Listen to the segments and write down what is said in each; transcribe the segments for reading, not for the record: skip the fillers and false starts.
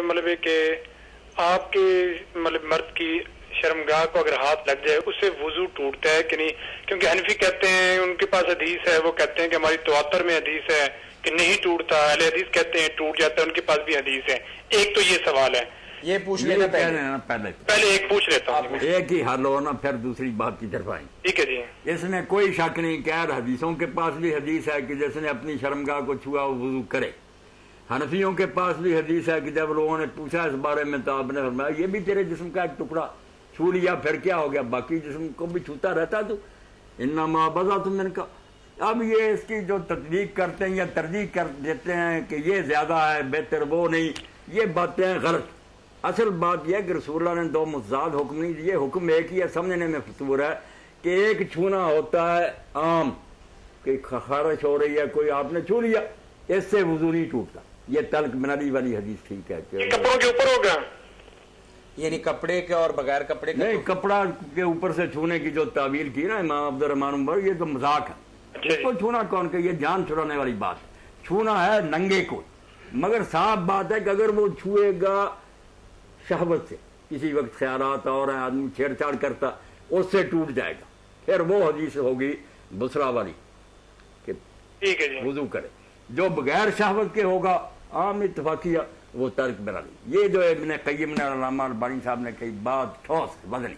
مطلب ہے کہ آپ کے مطلب مرد کی شرمگاہ کو اگر ہاتھ لگ جائے اس سے وضو ٹوٹتا ہے کہ نہیں؟ کیونکہ حنفی کہتے ہیں ان کے پاس حدیث ہے، وہ کہتے ہیں کہ ہماری تواتر میں حدیث ہے کہ نہیں ٹوٹتا، اہل حدیث کہتے ہیں ٹوٹ جاتا ہے، ان کے پاس بھی حدیث ہے۔ ایک تو یہ سوال ہے، یہ پوچھ لینا پہلے ایک پوچھ لیتا ہوں، ایک ہی حل ہونا پھر دوسری بات کی طرف آئیں۔ ٹھیک ہے جی۔ اس میں کوئی شک نہیں کہ حدیثوں کے پاس بھی حدیث ہے کہ جس نے اپنی شرمگاہ کو چھوا وہ وضو کرے۔ حنفیوں کے پاس بھی حدیث ہے کہ جب لوگوں نے پوچھا اس بارے میں تو آپ نے فرمایا یہ بھی تیرے جسم کا ایک ٹکڑا چھو لیا پھر کیا ہو گیا، باقی جسم کو بھی چھوتا رہتا تو انما بضعۃ منک۔ اب یہ اس کی جو تطبیق کرتے ہیں یا ترجیح کر دیتے ہیں کہ یہ زیادہ ہے بہتر وہ نہیں، یہ باتیں غلط۔ اصل بات یہ کہ رسول اللہ نے دو متضاد حکم نہیں دیے، حکم ایک ہی ہے، سمجھنے میں فطور ہے کہ ایک چھونا ہوتا ہے عام کہ خارش ہو رہی ہے کوئی آپ نے چھو لیا، اس سے وضو نہیں ٹوٹتا۔ یہ تلق بن علی والی حدیث ٹھیک ہے کہ کپڑوں کے اوپر ہوگا، یعنی کپڑے کے اور بغیر کپڑے کے نہیں، کپڑا کے اوپر سے چھونے کی جو تعویل کی نا امام عبد الرحمن عمر، یہ تو مذاق ہے۔ اس کو چھونا کون کہ یہ جان چھڑانے والی بات ہے، چھونا ہے ننگے کو، مگر صاف بات ہے کہ اگر وہ چھوئے گا شہوت سے، کسی وقت خیالات اور ہیں آدمی چھیڑ چھاڑ کرتا، اس سے ٹوٹ جائے گا، پھر وہ حدیث ہوگی بسرا والی کہ ٹھیک ہے جی، وضو کرے۔ جو بغیر شہوت کے ہوگا عام اتفاقیہ وہ ترک بن علی۔ یہ جو ابن قیم نے علامہ البانی صاحب نے کئی بات ٹھوس وزنی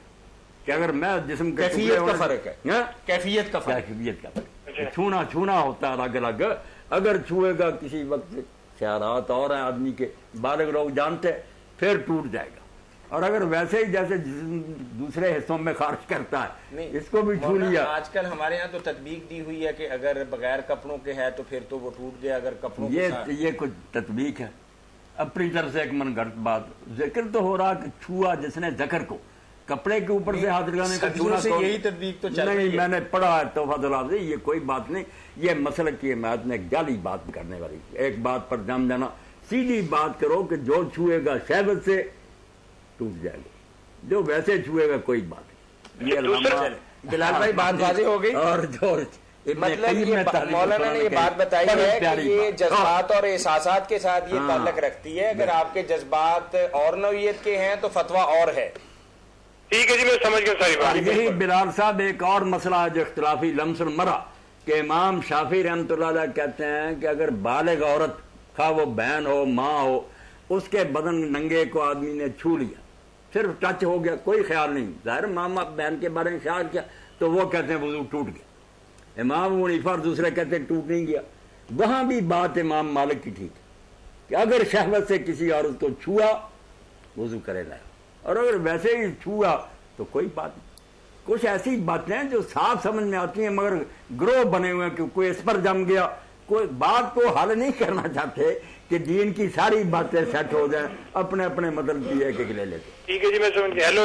کہ اگر میں جسم کے کیفیت کا فرق ہے، کیفیت کا فرق، کیفیت کا فرق، چھونا ہوتا ہے الگ الگ۔ اگر چھوئے گا کسی وقت خیالات اور ہیں آدمی کے، بالغ لوگ جانتے ہیں، پھر ٹوٹ جائے گا۔ اور اگر ویسے ہی جیسے جسم دوسرے حصوں میں خارج کرتا ہے اس کو بھی چھو لیا۔ آج کل ہمارے یہاں تو تطبیق دی ہوئی ہے کہ اگر بغیر کپڑوں کے ہے تو پھر تو وہ ٹوٹ گیا، اگر کپڑوں کے ساتھ یہ کچھ تطبیق ہے اپنی طرف سے ایک من گھڑت بات۔ ذکر تو ہو رہا کہ چھوا جس نے ذکر کو کپڑے کے اوپر سے ہاتھ لگانے کا چھونا سے یہی تطبیق تو چل رہی نہیں، ہے۔ میں نے پڑھا ہے توفہ دلافظ، یہ کوئی بات نہیں، یہ مسلک کی حمایت میں ایک جعلی بات کرنے والی، ایک بات پر جم جانا۔ سیدھی بات کرو کہ جو چھوئے گا شہوت سے ٹوٹ جائے گا، جو ویسے چھوئے گا کوئی بات نہیں۔ یہ بلال بھائی بات واضح ہو گئی۔ اور جو مطلب مولانا نے یہ بات بتائی ہے کہ یہ جذبات اور احساسات کے ساتھ یہ تعلق رکھتی ہے، اگر آپ کے جذبات اور نوعیت کے ہیں تو فتویٰ اور ہے۔ ٹھیک ہے جی، میں سمجھ گیا ساری بات۔ یہی بلال صاحب ایک اور مسئلہ ہے جو اختلافی لمس المرا کہ امام شافعی رحمۃ اللہ علیہ کہتے ہیں کہ اگر بالغ عورت خواہ وہ بہن ہو ماں ہو اس کے بدن ننگے کو آدمی نے چھو لیا، صرف ٹچ ہو گیا، کوئی خیال نہیں، ظاہر ماما بہن کے بارے میں خیال کیا تو وہ کہتے ہیں وضو ٹوٹ گیا۔ امام ابو حنیفہ اور دوسرے کہتے ہیں ٹوٹ نہیں گیا۔ وہاں بھی بات امام مالک کی ٹھیک ہے کہ اگر شہوت سے کسی عورت کو چھوا وضو کرے گا، اور اگر ویسے ہی چھوا تو کوئی بات نہیں۔ کچھ ایسی باتیں جو صاف سمجھ میں آتی ہیں مگر گروہ بنے ہوئے ہیں کہ کوئی اس پر جم گیا، کوئی بات کو حل نہیں کرنا چاہتے کہ دین کی ساری باتیں سیٹ ہو جائیں، اپنے اپنے مطلب کی ایک ایک لے لیتے۔ ٹھیک ہے جی، میں سمجھ گیا۔ ہیلو